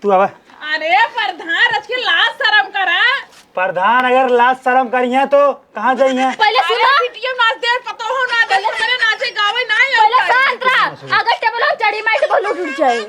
तू आवा। अरे प्रधान रच के लाज शर्म करा। प्रधान अगर लाज शर्म करिए तो कहाँ जाइए? पहले सुनो वीडियो नाच दे पतो हो ना दे करे नाचे गावे ना पहले शांत रह। अगर टेबल पे चढ़ी मैं तो बोलू उठ जाए।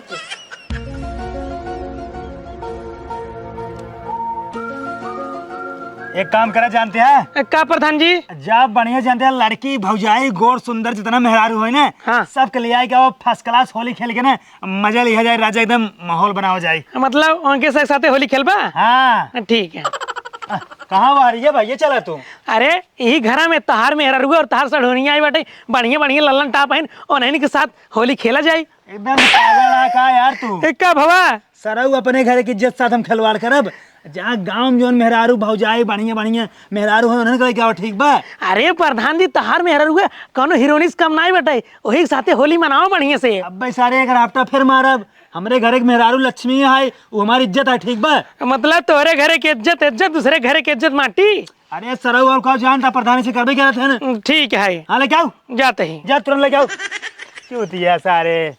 एक काम करा जानते हैं का प्रधान जी? जब बढ़िया जानते हैं लड़की भौजाई गोर सुंदर जितना मेहरारू है ना हाँ। सब के ले आए क्या वो फर्स्ट क्लास होली खेल के ना मजा लिया जाए, राजा एकदम माहौल बनाओ जाए। मतलब उनके साथ होली खेलबा? हाँ ठीक है। कहाँ आ रही है भाई? ये चला तू। अरे यही घरा में तहार मेहरारू और तहार सढ़ोनिया आई बाटे बढ़िया बढ़िया लल्लन टाप है और के साथ होली खेला जाए। एकदम पागल का यार तू। एक का भवा सरऊ अपने घर की इज्जत साथ हम खिलवाड़ करब। जहाँ गाँव में जो मेहरारू भौजाई बढ़िया बढ़िया मेहरारू है उन्होंने क्या ठीक बा? अरे प्रधान जी तहार मेहरारू है कौनो हीरोइनिस कम नहीं बटे वही के साथे होली मनाओ बढ़िया से। अब भाई सारे एक राफ्टा फिर मारब। हमरे घर के मेहरारू लक्ष्मी है वो हमारी इज्जत है ठीक बा? मतलब तोरे घरे की इज्जत इज्जत दूसरे घरे की इज्जत माटी। अरे सरऊ और कहा जानता प्रधान से करबे क्या थे ना। ठीक है हाँ लेके आओ, जाते ही जा तुरंत लेके आओ। क्यों सारे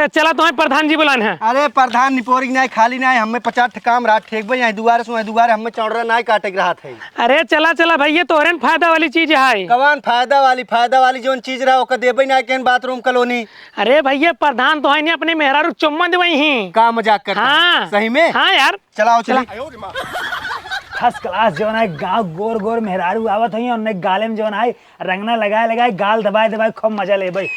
चला तुम्हें प्रधान जी बुलान है। अरे प्रधान निपोरी नहीं खाली नहीं हमें 50 काम रात ठेक भाई दुआरे से दुआरे हमें चौड़ा नहीं काटे रहा थे। अरे चला चला भैया तोरे फायदा वाली चीज है। कवान फायदा वाली जो चीज रहा ओकर देबे नहीं केन बाथरूम कॉलोनी। अरे भैया प्रधान तो है नहीं अपने मेहरारू चुम्मा देवई ही का मजाक कर? हाँ सही में? हाँ यार चलाओ चला। फर्स्ट क्लास जो है गाँव गोर गोर मेहरारू आवत हुई उन्हें गाले में जो है रंगना लगाए लगाए गाल दबाए दबाए खूब मजा ले भाई।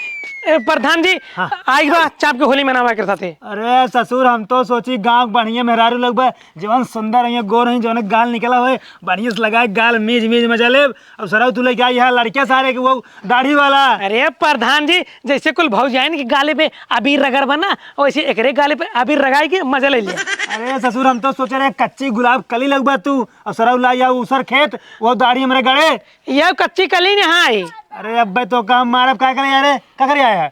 प्रधान जी हाँ। आई बा चाप के होली मनावा करता थे। अरे ससुर हम तो सोची गाँव बढ़िया मेहरारू लोग बा जवन सुंदर है गोर है जो गाल निकला हुए बढ़िया से लगाए गाल मीज मीज मजा ले। अब सराउ तू लेके आई है लड़के सारे के वो दाढ़ी वाला। अरे प्रधान जी जैसे कुल भौजाइन के गाले पे अबीर रगड़ बना वैसे एकरे गाले पे अबीर रगाई के मजा ले लिया। अरे ससुर हम तो सोच रहे कच्ची गुलाब कली लगवा तू और सराउ लाई उसर खेत वो दाढ़ी हमारे गड़े यह कच्ची कली नहीं। अरे अब तो काम मारब क्या करे यारे क्या करे आया है?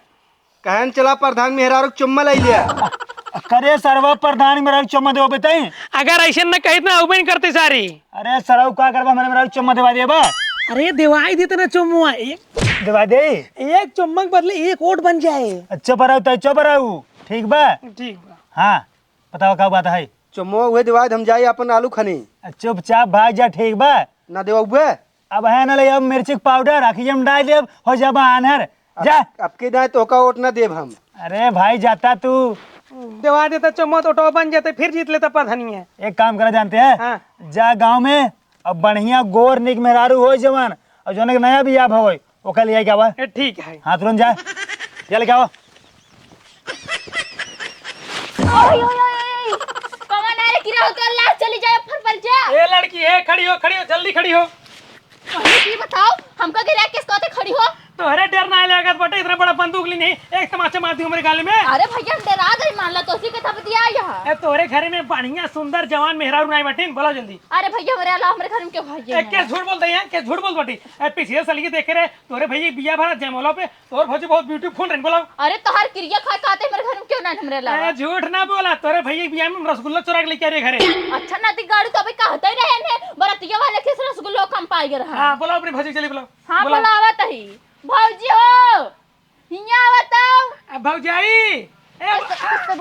कहन चला प्रधान मेहरारू चुम्मा ले लिया। करे सरवा प्रधान मेरा चुम्मा देव बताई। अगर ऐसे न कही ना उबे नहीं करते सारी। अरे सरव क्या करबा मैंने मेरा चुम्मा देवा दिया बा। अरे दिवाई देते ना चुम्मा एक देवा दे एक चुम्मा के बदले एक ओट बन जाए। अच्छा पर तो अच्छा पर ठीक बा। ठीक हाँ बताओ क्या बात है? चुम्मो हुए दिवाद हम जाए अपन आलू खनी। चुपचाप भाग जा ठीक बा ना देवा अब है ना ले अब मिर्ची पाउडर आखिर हम डाल देव हो जा आनहर जा। अब के दाए तो का ओट ना देव हम। अरे भाई जाता तू दिवा देता चुम्मा तो टो बन जाते फिर जीत लेता प्रधानी। एक काम करा जानते हैं हाँ। जा गाँव में अब बढ़िया गोर निक मेहरारू हो जवान और जो नया भी आप हो ओकर लिए क्या बा? ठीक है हाँ तुरंत जा जा लेके आओ। ओय ओय ओय कौन आ रे किरा हो तो लाश चली जाए फर जा। ए लड़की है खड़ी हो जल्दी खड़ी हो। पहले की बताओ हमका गिरा किस कहते खड़ी हो? तोहरे डर ना लगा बटे इतना बड़ा बंदूक ली नहीं एक तमाचा मार दी मेरे गाले में। अरे भैया डरा गई मान ला तो उसी के थप दिया यहाँ। ए तोहरे घर में बढ़िया सुंदर जवान मेहरारू नहीं बटे बोला जल्दी। अरे भैया मेरे अलावा हमारे घर में क्यों भाई है? क्या झूठ बोलते हैं क्या झूठ बोल बटी पिछले साल की देखे रहे तोरे भैया बिया भरा जयमोला पे तोर भौजी बहुत ब्यूटीफुल रही बोला। अरे तो हर क्रिया खा खाते मेरे घर में क्यों ना हमारे अलावा? झूठ ना बोला तोरे भैया बिया में रसगुल्ला चुरा के लेके आ रहे घरे। अच्छा नाती गाड़ी तो अभी कहते ही रहे ने बरतिया वाले किस रसगुल्लो कम पाई गे रहा। हाँ बोलो अपनी भौजी चली बोलो। हाँ बोला आवत ही भौजी हो हिया बताओ भौजाई किससे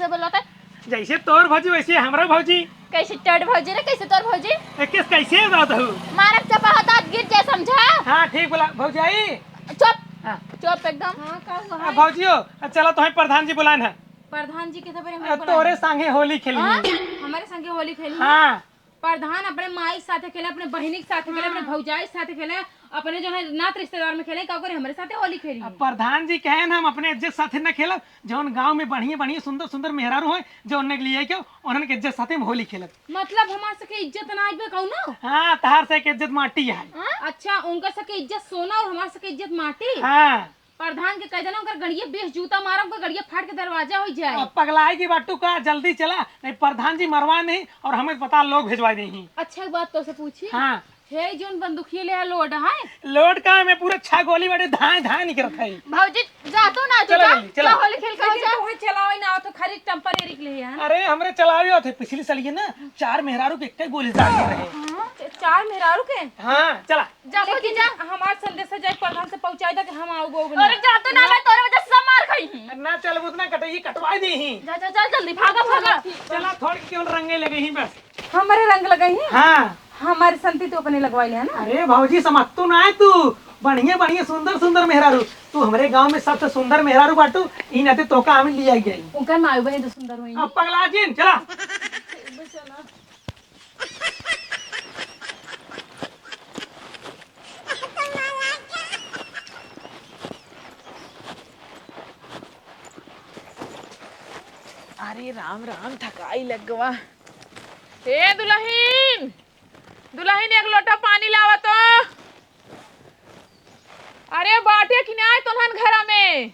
बोला था? जैसे तोर भौजी वैसे हमरा भौजी। कैसे टड भौजी रे कैसे तोर भौजी? किस कैसे बात हो मारक चपा हाथ गिर जाए समझा? हाँ ठीक बोला भौजाई। चुप हाँ। चुप एकदम। हाँ का भौजी हो चलो तुम्हें प्रधान जी बुलान है। प्रधान जी के सबरे तोरे संगे होली खेली। हमारे संगे होली खेली। हाँ प्रधान अपने माई साथे खेले अपने बहिनी के साथे खेले अपने भौजाई साथे खेले अपने जो है नात रिश्तेदार में खेले का करे हमारे साथे होली खेली। प्रधान जी कहे हम अपने इज्जत साथे न खेलब जौन गांव में बढ़िया बढ़िया सुंदर सुंदर मेहरारू है जो उन्हें लिए क्यों उन्होंने इज्जत साथे हम होली खेलब। मतलब हमारे सके इज्जत ना आइबे कहू ना। हाँ तहार से इज्जत माटी है। अच्छा उनका सके इज्जत सोना और हमारे सके इज्जत माटी। हाँ प्रधान के कह देना उनका गड़िया बेस जूता मारब का गड़िया फाड़ के दरवाजा हो जाए। अब पगलाई की बाटू का जल्दी चला नहीं प्रधान जी मरवा नहीं और हमें पता लोग भिजवा नहीं। अच्छा एक बात तो से पूछी। हाँ हे जोन बंदूकिये ले लोड है लोड का मैं पूरे 6 गोली बड़े धाए धाए निकल है। भौजी जा तो ना चलो जल्दी, चलो। होली खेल के हो जा। तो चलाओ ना तो खरीद टेम्परेरी के लिए है। अरे हमरे चलावे थे पिछली साल ये ना 4 मेहरारू के एक गोली दाग रहे। 4 मेहरारू के। हाँ चला जा भौजी जा। हमार संदेश जाए प्रधान से पहुंचाई दा कि हम आओगे। अरे जा तो ना मैं तोरे वजह से जितना चल उतना कटई कटवाई दी ही। जा जा जा जल्दी भागा भागा। चला थोड़ी केवल रंगे लगे ही बस। हमारे रंग लगाई है हाँ हमारे संती तो अपने लगवाई है ना। अरे भाजी समझतू ना है तू, बढ़िया बढ़िया सुंदर सुंदर मेहरारू, तू हमारे गांव में सबसे सुंदर मेहरारू बाटू, ई नाते तोका हमें लिया गई। उनका मायू बहन तो सुंदर हुई। अब पगला जिन चला। अरे राम राम थकाई लग गवा। ए दुल्हन दुल्हन एक लोटा पानी लावा तो। अरे बाटे कि ना तोहन घरा में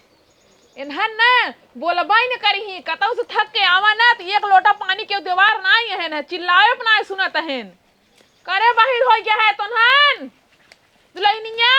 इन्हन न बोलबाई न करही कतौ से थक के आवा ना तो एक लोटा पानी के देवार ना है न चिल्लाए ना सुनत हन। करे बाहिर हो गया है तोहन दुल्हनिया।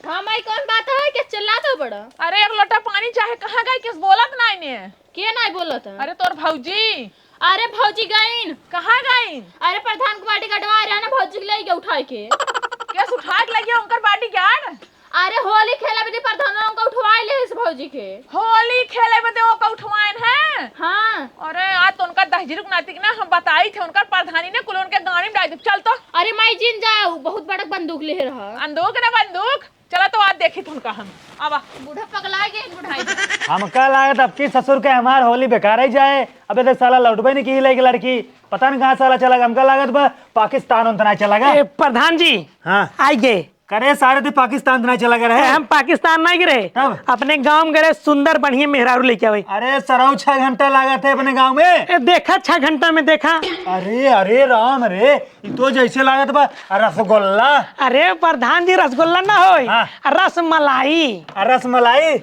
हाँ माई कौन बात है कि चिल्ला तो बड़ा। अरे एक लोटा पानी चाहे कहाँ गई किस बोलत ना ने। के नहीं बोलत है। अरे तोर भौजी अरे भौजी गईन। कहाँ गई। अरे प्रधान को बाटी कटवा रहा ना भौजी के ले गया उठाए के। कैसे उठा के लगी उनकर बाटी गार्ड। अरे होली खेले में प्रधान को उठवाई ले इस भौजी के। होली खेले में देवो का उठवाइन है। हाँ अरे आज तो उनका दहजरुक नातिक ना हम बताई थे उनका प्रधानी ने कुल उनके गाड़ी में डाल दी। चल तो। अरे माई जिन जाओ बहुत बड़ा बंदूक ले रहा। बंदूक ना बंदूक चला तो आज देखी थे उनका हम अब बूढ़ा पगला गए बुढ़ाई। हमका लागत अब की ससुर के हमार होली बेकार ही जाए। अबे देख साला लौटबे नहीं की लेगी लड़की, पता नहीं कहाँ साला चला गया। हमका लागत बा पाकिस्तान उतना चला गया। प्रधान जी हाँ आई गए। करे सारे थे पाकिस्तान उतना चला गया हम पाकिस्तान नहीं गिरे, तब? अपने गांव में गए सुंदर बढ़िया मेहरारू लेके आवे। अरे सराउ 6 घंटा लगा थे अपने गांव में। देखा 6 घंटा में देखा। अरे अरे राम रे ये तो जैसे लागत बा रसगुल्ला। अरे प्रधान जी रसगुल्ला ना हो हाँ। रसमलाई। रसमलाई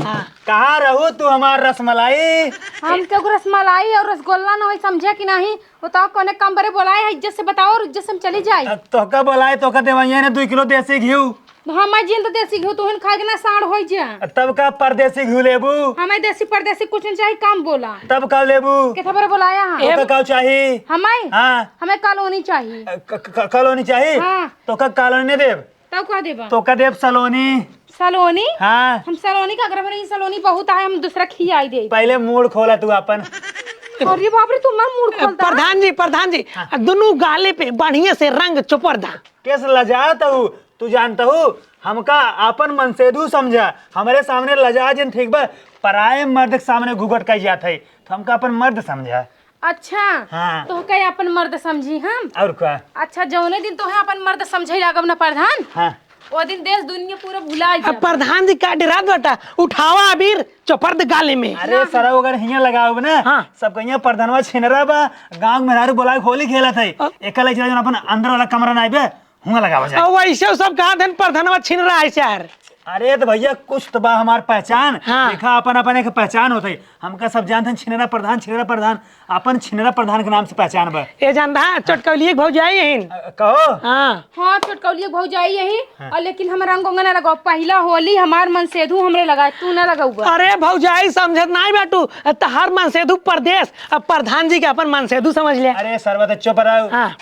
कहाँ रहू तू हमार रसमलाई। हम तो रसमलाई और रसगुल्ला ना होई समझे कि नहीं बताओ कोने कम बरे बोलाए है इज्जत से बताओ और इज्जत से हम चली जाए। तोका बोलाए तोका देवैया ने 2 किलो देसी घी। हमारे जिन तो देसी घी तुहन खाए के ना साढ़ हो जा। तब का परदेसी घी लेबू। हमें देसी परदेसी कुछ नहीं चाहिए कम बोला। तब का लेबू। कितना बरे बोलाया है तोका का चाहिए। हमें हाँ हमें कॉलोनी चाहिए। कॉलोनी चाहिए। हाँ। तोका कॉलोनी देव। तब कह देबा तोका देव सलोनी। सलोनी। हाँ हम सलोनी का अगर हमारे सलोनी बहुत आए हम दूसरा खियाई दे। पहले मूड खोला तू अपन। अरे बाप रे तुम्हारा मूड खोलता। प्रधान जी दोनों गाले पे बढ़िया से रंग चुपरदा। कैसे लजात हूँ तू जानता हूँ हमका अपन मनसेदू समझा। हमारे सामने लजा जिन ठीक बा पराए मर्द के सामने घुघट कही जात है तो हमका अपन मर्द समझा। अच्छा हाँ। तो कहीं अपन मर्द समझी हम। और क्या। अच्छा जौने दिन तो है अपन मर्द समझे लागब ना प्रधान हाँ वो दिन देश दुनिया पूरा भुला जाए। प्रधान जी का डरा बेटा उठावा अबीर चुपरद गाले में। अरे सरा अगर हियां लगाओ ना हाँ। सब कहिया प्रधानवा छिनरा बा गांव में मेहरारू बोला होली खेला था एक अपन अंदर वाला कमरा ना आइबे हुआ लगावा जाए। वैसे सब कहा धन प्रधानवा छीन रहा है यार। अरे तो भैया कुछ तो बा हमार पहचान। हाँ। देखा अपन अपन एक पहचान होता है। हमका सब जानते हैं छिनेरा प्रधान अपन छिनेरा प्रधान के नाम से पहचान बा। ये जानता चटकौली भौजाई है। कहो। हाँ हाँ छोटकौलिया भौजाई यही और लेकिन हम रंग ना लगाओ। पहला होली हमार मन सेधु हमरे लगाए तू ना लगाऊगा। अरे भौजाई समझत नहीं बाटू तहार मनसेधु प्रदेश अब प्रधान जी के अपन मनसेधु समझ ले। अरे सर्वत चुप रहो। हाँ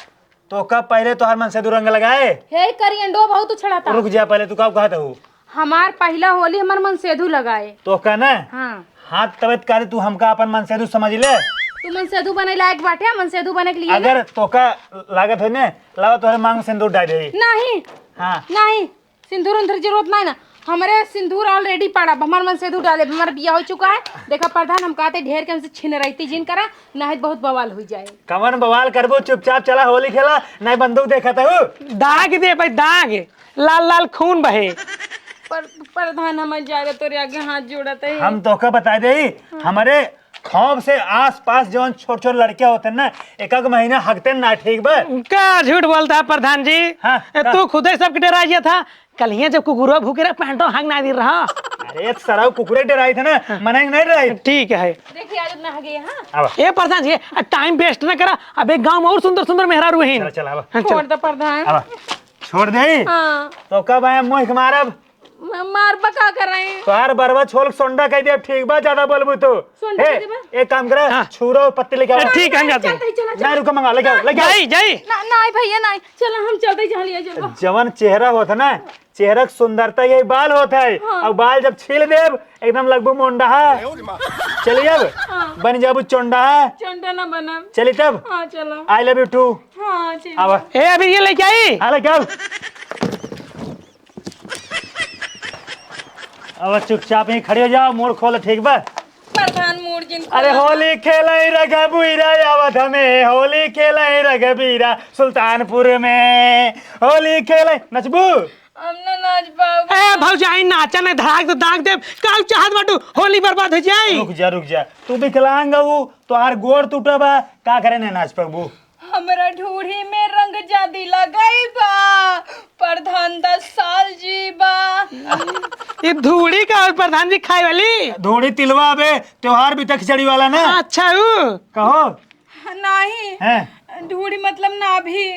तो कब पहले तो हर मन से रंग लगाए। हे करियंडो बहुत उछड़ा था। रुक जा पहले तू कब कहता हूँ हमार पहला होली हमार मन सेधु लगाए। तो कहना हाँ हाथ तबियत करे तू हमका अपन मन से समझ ले। तू मन सेधु बने लायक बाटे मन सेधु बने के लिए अगर तोका लागत है ना लावा तोहरे मांग में सिंदूर डाल दे। नहीं हाँ नहीं सिंदूर उंदूर जरूरत नहीं ना हमारे सिंदूर ऑलरेडी पड़ा हमारे मन सेधु डाले हमारा बिया हो चुका है। देखा प्रधान हम कहते ढेर के हमसे छिन रहती जिन करा नहीं बहुत बवाल हो जाए। कमर बवाल करबो चुपचाप चला होली खेला नहीं बंदूक देखा था। दाग दे भाई दाग लाल लाल खून बहे। प्रधान हमारे जाए तोरे आगे हाथ जोड़त है। हम तोका बता दे हमारे खौफ से आस पास जो छोट छोट लड़कियां होते ना एक महीना हकते ना ठीक बा। क्या झूठ बोलता है प्रधान जी। हाँ, तू खुद ही सब डराइया था कल ही जब कुकुरा भूखे पैंटो हंग ना दी रहा। अरे सराव कुकुरे डराई थे ना मना नहीं डराई। ठीक है देखिए आज ना गए हाँ अब ये प्रधान जी टाइम वेस्ट ना करा अब एक गांव में और सुंदर सुंदर मेहरारू हैं। चल चल अब छोड़ दो प्रधान। अब छोड़ दे। हाँ तो कब आए मोह मारब मार बका कर रहे हैं। तोहार बरवा छोल सोंडा कह दे ठीक बा ज्यादा बोलबू तो। सोंडा हे, कह देबा? एक काम करे छुरो पत्ती लेके आओ। ठीक है हम जाते हैं। नहीं रुको मंगा लेके आओ लेके आओ। जाई जाई नहीं भैया नहीं चलो हम चलते जहाँ लिया चलो। जवन चेहरा होता ना चेहरा की सुंदरता यही बाल होता है। और बाल जब छील देब एकदम लगभग मोंडा है। चलिए अब बन जाबू चोंडा है। चंडा ना बना। चलिए तब हाँ चलो। I love you too. हाँ चलो। अब ए अभी ये लेके आई। हाले कब अब चुपचाप ही खड़े हो जाओ, मोड़ खोल ठीक बा। प्रधान मूर्जिन। अरे होली खेलाई रघबीरा आवत हमें, होली खेलाई रघबीरा सुल्तानपुर में, होली खेलाई नचबू। हम ना नाच पाओ। ए भौजाई नाचा नहीं धड़ाक तो दाग दे काल चाहत बाटू होली बर्बाद हो जाई। रुक जा तू विकलांग हूँ, तोहार गोड़ टूटा बा, का करे नहीं नाच पबू। हमरा ढूढ़ी में रंग जादी लगाई बा, प्रधान 10 साल जी बा। ये धूड़ी का और प्रधान जी खाए वाली धोड़ी तिलवा बे, त्योहार भी तक चढ़ी वाला ना। अच्छा हूँ कहो नहीं है ढूढ़ी मतलब नाभी।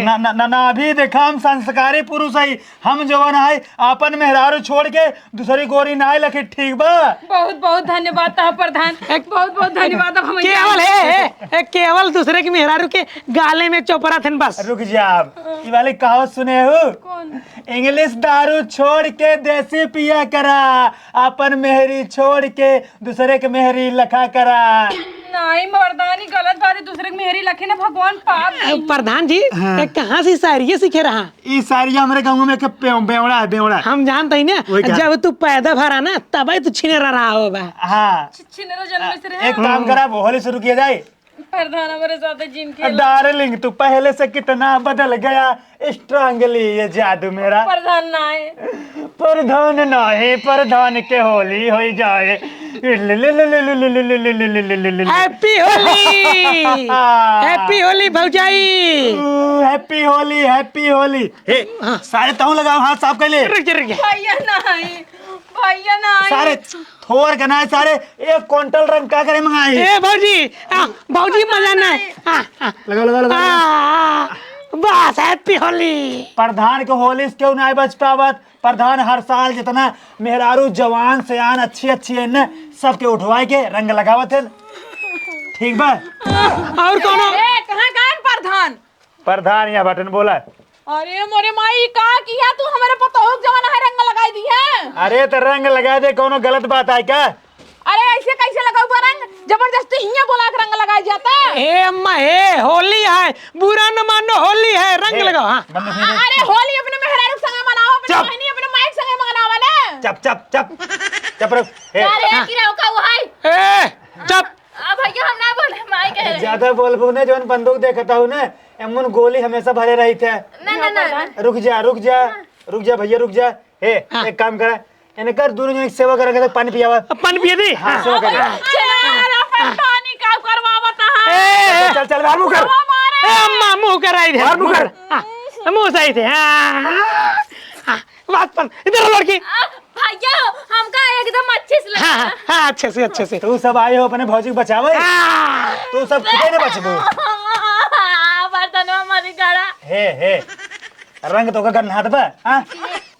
ना ना ना ना अभी देखा हम संस्कारी पुरुष है, हम जवन है अपन मेहरारू छोड़ के दूसरी गोरी नाई लखे ठीक बा। बहुत बहुत धन्यवाद था प्रधान, बहुत बहुत धन्यवाद। हम केवल है केवल दूसरे की मेहरारू के गाले में चौपरा थे बस। रुक जा, ये वाली कहावत सुने हो? कौन? इंग्लिश दारू छोड़ के देसी पिया करा, अपन मेहरी छोड़ के दूसरे के मेहरी लखा करा। नहीं मर्दानी गलत बात है, दूसरे की मेहरी लखे ना भगवान पाप। प्रधान जी कहाँ से शायरी सीखे रहा? ये सारी हमारे गाँव में बेवड़ा है बेवड़ा। हम जानते ही ना, जब तू पैदा भरा ना तब ही तू छीने रहा होगा। हाँ छिनेरो जन्म से रहे। एक काम करा, होली शुरू किया जाए। प्रधान हमारे साथ जिन के डार्लिंग तू पहले से कितना बदल गया, स्ट्रांगली ये जादू मेरा। प्रधान ना है। प्रधान नाही प्रधान के होली हो जाए। हैप्पी होली हैप्पी होली भौजाई। Happy Holi happy Holi. हे सारे ताऊ लगाओ, हाथ साफ कर ले। रुक जा भैया नहीं, भैया नहीं। सारे थोर गनाए सारे, 1 क्विंटल रंग का करे मंगाई। ए भौजी मजा नहीं। लगा लगा लगा। बस हैप्पी होली। प्रधान के होली से क्यों नहीं बच पावत? प्रधान हर साल जितना मेहरारू जवान सयान अच्छी अच्छी है न, सबके उठवाए के रंग लगावत है। ठीक बा। और कौन? कहाँ गए प्रधान? प्रधान या बटन बोला। अरे मोरे माई का किया तू हमारे पता हो जमाना है रंग लगाई दी है। अरे तो रंग लगा दे, कोनो गलत बात है क्या? अरे ऐसे कैसे लगाऊ रंग? जबरदस्ती हिया बोला के रंग लगाई जाता है। ए अम्मा हे होली है, बुरा न मानो होली है, रंग लगाओ। हाँ अरे होली अपने मेहरारू संग मनाओ, अपने बहनी अपने माइक संग मनावा ना। चप चप चप चप रख। अरे किरा का वो है। ए चुप। भैया हम ना बोले माई कह रहे। ज्यादा बोलबू ने, जवन बंदूक देखता हूँ ना एमन गोली हमेशा भरे रही थे। ना ना ना रुक जा भैया रुक जा। हे एक काम करा, इन्हें कर दोनों जन सेवा करके तो पानी पियावा। पानी पिए दी। हाँ सेवा कर। पानी का करवावता है। चल चल बाहर मुंह कर। ए अम्मा मुंह कर आई थे। बाहर मुंह कर। मुंह सही थे। बात पर इधर लड़की। भैया हमका एकदम अच्छे से लगा। हाँ अच्छे से। तू सब आए हो अपने भौजी को बचावे, तू सब खुदे न बचबू। बर्तनवा मरी गड़ा। हे रंग तो का नहात बा। हां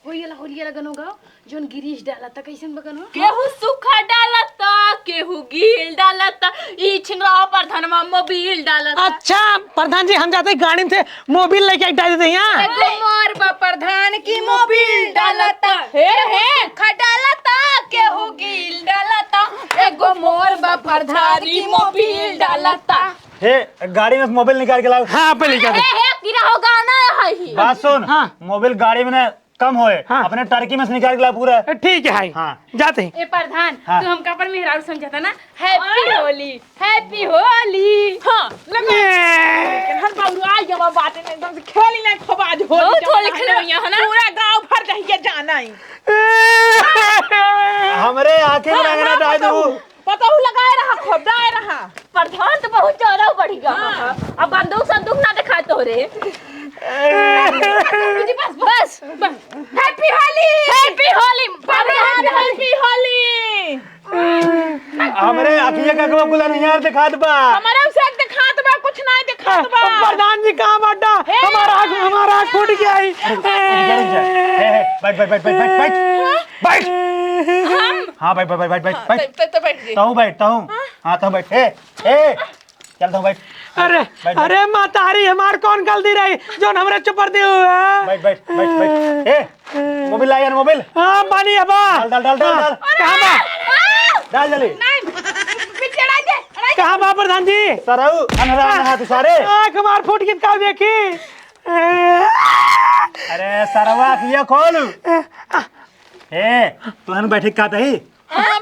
होली लगन होगा जोन गिरीश डाला था कैसन बगन हो। केहू सूखा डालता, केहू गील डालता, ई छिनरा प्रधानमा मोबिल डालता। अच्छा प्रधान जी हम जाते गाड़ी से मोबिल लेके डाल देते यहाँ। एगो मोर बा प्रधान की मोबिल डालता, हे सूखा डालता, केहू गील डालता। एगो मोर बा प्रधान की मोबिल डालता। हे गाड़ी में मोबाइल निकाल के लाओ। हाँ पहले क्या ए किरा हो गाना है ही। बात सुन। हाँ। मोबाइल गाड़ी में ना कम होए। हाँ। अपने टर्की में से निकाल के ला पूरा। ठीक है भाई। हाँ। जाते हैं। ए प्रधान हाँ। तू हमका पर मेहरारू समझाता ना। Happy Holi happy Holi. हां लगा हर बाबू आ जमा बातें में एकदम से खेली ना खबाज हो। बहुत होली खेलैया है ना। पूरा गांव भर जाइए जाना ही। हमरे आंखें में रंगना डाल दू। पता हूं लगाए रहा खबदाए रहा। प्रधान तो बहुत ज्यादा बढ़ गया। अब बंदूक संदूक ना दिखा तो रे। बस हैप्पी होली हैप्पी होली प्रधान हैप्पी होली। हमरे अखिया का कब गुला नहीं यार दिखात बा। हमारा से दिखात बा कुछ नहीं दिखात बा। प्रधान जी कहाँ बाटा? हमारा फूट गया ही। बैठ। हाँ बैठ। तो बैठ जी। ताऊ बैठ ताऊ। हाँ ताऊ बैठ। चल ताऊ बैठ। अरे अरे मातारी हमार कौन गलती रही जो हमरे चुपर दी हुआ। बैठ बैठ बैठ बैठ। ए मोबाइल लाया मोबाइल। हाँ पानी अबा डाल डाल डाल डाल कहाँ बा डाल जल्दी। कहाँ बा प्रधान जी। सराऊ अनरा तू सारे। आँख मार फूट के का देखी। अरे सरवा किया खोल। ए तुहन बैठे का तही।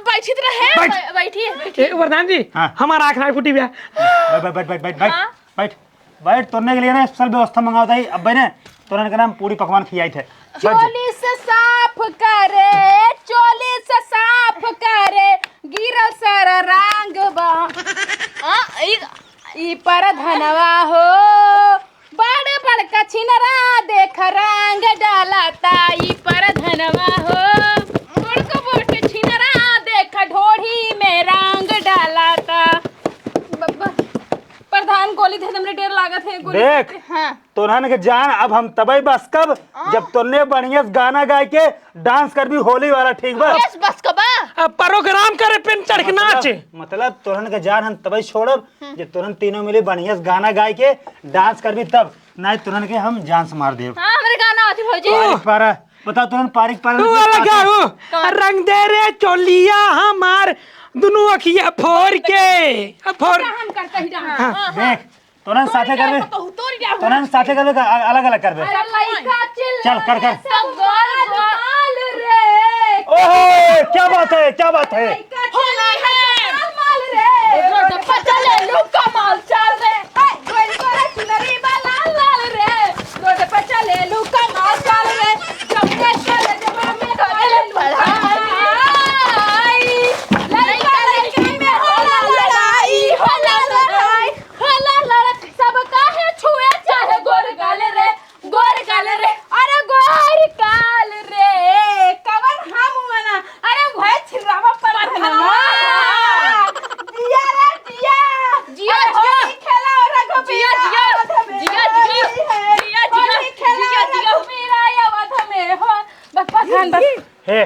बैठी तो रहे। बैठिए प्रधान जी हाँ। हमारा आँख नहीं फूटी भैया। बैठ बैठ बैठ बैठ बैठ बैठ बैठ। तोड़ने के लिए ना स्पेशल व्यवस्था मंगाता ही अब ने तोरन के नाम पूरी पकवान खिलाई थे। चोली से साफ करे, चोली से साफ करे, गिरल सर रंग बा ई पर धनवा हो, बड़ बड़का छिनरा देख रंग डालता ई पर धनवा हो, बड़का बड़का छिनरा देख ढोढ़ी में रंग डालता। प्रधान गोली थे हमरे डर लागत है गोली। देख हाँ तोरन के जान अब हम तबई बस कब जब तोने बढ़िया गाना गाय के डांस कर भी होली वाला ठीक बा। यस बस कबा अब प्रोग्राम करे पिन चढ़ के नाचे। मतलब तोरन के जान हम तबई छोड़ब जब तोरन तीनों मिले बढ़िया गाना गाय के डांस कर भी तब नहीं तोरन के हम जान से मार देब। हां हमरे गाना आती भौजी। पारिक पारा बता तोरन पारिक पारा तू अलग है रंग दे रे चोलिया हमार दोनों अखिया फोड़ के फोड़। हम करते ही रहा। देख तोरन साथे करबे तोरन साथे करबे अलग अलग करबे। चल कर कर। ओहो क्या बात है क्या बात है। हे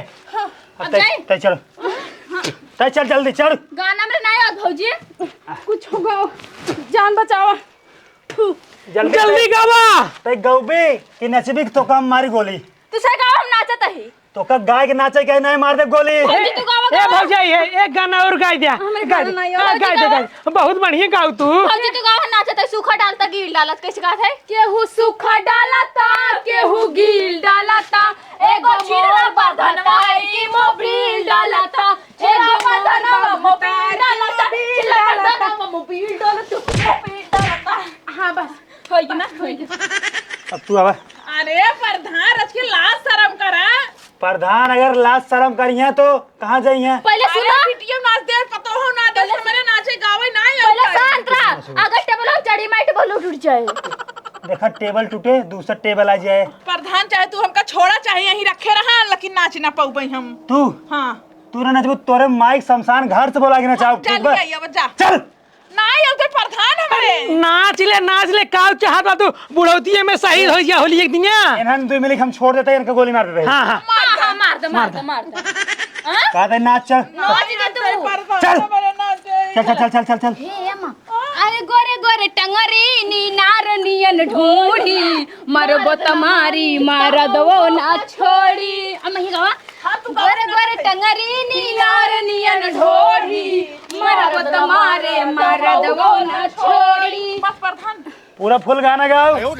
तय चल तय चल जल्दी चल। गाना में ना याद भौजी। कुछ होगा जान बचाओ। जल्दी जल्दी गावा। तय गौबे कि नचबी तो कम मारी गोली तू से गाओ हम नाचत ही। तो का गाय के नाचे के नहीं मार दे गोली। भौजी तू गावा ए भौजी ये एक गाना और गाय दिया। गाय दे गाय दे बहुत बढ़िया गाओ तू। भौजी तू गावा नाचत है सूखा डालता गील डालत कैसे गात है। केहू सूखा डालता, केहू गील डालता, एगो मोर बधनवा की मोबिल डालता, एगो बधनवा मोबिल डालता, चिल्लाता मोबिल डालता। हाँ बस होई ना होई। अब तू आवा। अरे प्रधान रच के लाज शर्म करा। प्रधान अगर लाज शर्म करिए तो कहाँ जाइए। पहले सुना वीडियो नाच दे पतो हो ना दे मेरे नाचे गावे ना पहले शांत रह। अगर टेबल पे चढ़ी माइट बोलो टूट जाए। देखा टेबल टूटे दूसरा टेबल आ जाए। प्रधान चाहे तू हमका छोड़ा चाहे यहीं रखे रहा लेकिन नाच ना पाऊ हम। तू हाँ तू ना नचबो तोरे माइक शमशान घर से बोला के नचाओ ठीक चल बा। गई अब जा। चल नहीं अब तो प्रधान हमारे। नाच ले काव चाहत बा तू बुढ़ौती में शहीद हो गया होली एक दिन। इन्हन दो मिली हम छोड़ देते इनका गोली मार देते। हाँ हाँ मार दे। कहा था नाच चल नाच दे तू। चल हमारे नाचे। चल चल चल चल चल। हे अम्मा अरे गोरे गोरे टंगरी नी नारनियन ढूंढी, मरबो तुम्हारी मरदवो ना छोड़ी। अम्मा ही गावा। गोरे गोरे टंगरी नी नारनियन ढूंढी, मरबो तुम्हारे मरदवो ना छोड़ी। बस प्रधान पूरा फुल गाना गाओ।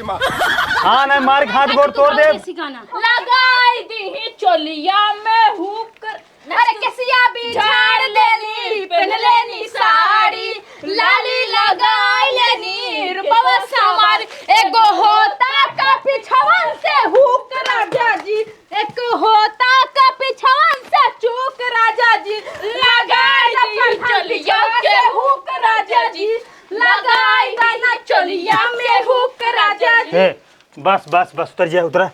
हाँ नहीं मार हाथ गोड़ तोड़ दे। लगाई दी चोलिया में हुक, अरे कैसिया भी झाड़ लेनी, पहन लेनी साड़ी, लाली लगाई लेनी, रुपवा सामार, एगो होता का पिछवन से हुक राजा जी, एक होता का पिछवन से चूक राजा जी, लगाई दी चोलिया के हुक राजा जी, लगाई दी चोलिया में हुक राजा जी। ए बस बस बस उतर जा उतरा।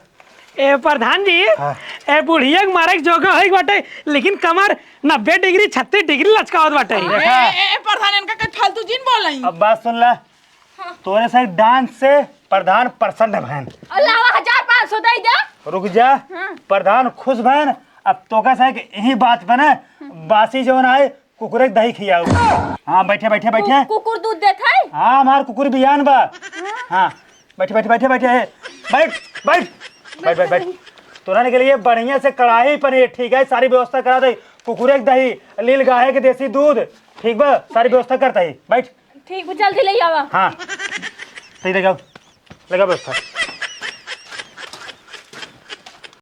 ए प्रधान जी ए बुढ़िया के मारे के जोगा है बाटे लेकिन कमर 90 डिग्री 36 डिग्री लचकावत बाटे। देखा प्रधान इनका कुछ फालतू जिन बोल रही। अब बात सुन ला तोरे साइड डांस से प्रधान प्रसन्न है बहन। अल्लाह 1500 दे दे। रुक जा प्रधान खुश बहन। अब तो का साइड यही बात बने बासी जो आए कुकुर एक दही खियाओ। हाँ बैठे बैठे बैठे। कुकुर दूध देता है? हाँ हमार कुकुर बियान बा। हाँ बैठे बैठे बैठे बैठे है। बैठ बैठ बैठ बैठ बैठ। तोरा के लिए बढ़िया से कढ़ाई पनीर, ठीक है, सारी व्यवस्था करा दे। कुकुर एक दही, लील गाय के देसी दूध, ठीक बा, सारी व्यवस्था करता है। बैठ। ठीक, जल्दी ले आवा। हाँ ठीक है, लगाओ व्यवस्था।